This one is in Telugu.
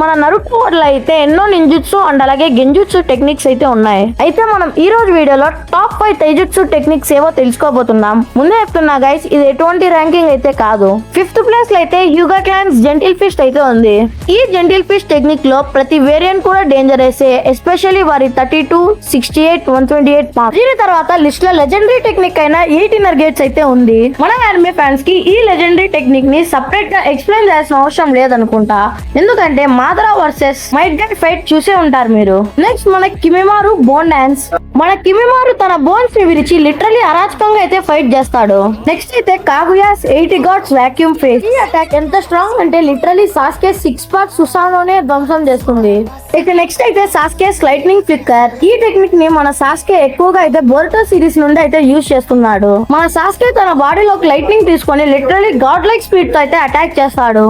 మన నరుటో లో అయితే ఎన్నో నింజుట్సు అండ్ అలాగే గెంజుట్సు టెక్నిక్స్ అయితే ఉన్నాయి. అయితే మనం ఈ రోజు వీడియోలో టాప్ 5 తైజుట్సు టెక్నిక్స్ ఏవో తెలుసుకోబోతున్నాం. ముందే చెప్తున్నా గైస్, ఇది ఎటువంటి ర్యాంకింగ్ అయితే కాదు. 5th ప్లేస్ లో అయితే హ్యూగా క్లాన్స్ జెంటిల్ ఫిస్ట్ అయితే ఉంది. ఈ జెంటిల్ ఫిస్ట్ టెక్నిక్ లో ప్రతి వేరియంట్ కూడా డేంజరస్, ఎస్పెషల్లీ వారి 32, 68, 128 మార్క్స్. దీని తర్వాత లిస్ట్ లో లెజెండరీ టెక్నిక్ అయిన 8 ఇన్నర్ గేట్స్ అయితే ఉంది. మన యానిమే ఫ్యాన్స్ కి ఈ లెజెండరీ టెక్నిక్ ని సపరేట్ గా ఎక్స్ప్లెయిన్ చేయాల్సిన అవసరం లేదనుకుంటా, ఎందుకంటే మాదరా వర్సెస్ మైట్ గట్ ఫైట్ చూసే ఉంటారు మీరు. నెక్స్ట్ మన కిమిమారు బోన్ డాన్స్. మన కిమిమారు తన బోన్స్ ని విరిచి లిటరలీ అరాచకంగా అయితే ఫైట్ చేస్తాడు. నెక్స్ట్ అయితే కాగుయాస్ 80 గాడ్స్ వాక్యూమ్ ఫేస్. ఈ అటాక్ ఎంత స్ట్రాంగ్ అంటే లిటరలీ సాస్కే 6 పార్ట్ సుసానోనే ధ్వంసం చేస్తుంది. ఇక నెక్స్ట్ అయితే సాస్కేస్ లైట్నింగ్ ఫ్లిక్కర్. ఈ టెక్నిక్ ని మన సాస్కే ఎక్కువగా అయితే బోరుటో సిరీస్ నుండి అయితే యూజ్ చేస్తున్నాడు. మన సాస్కే తన బాడీలోకి లైట్నింగ్ తీసుకొని లిటరలీ గాడ్ లైక్ స్పీడ్ తో అయితే అటాక్ చేస్తాడు.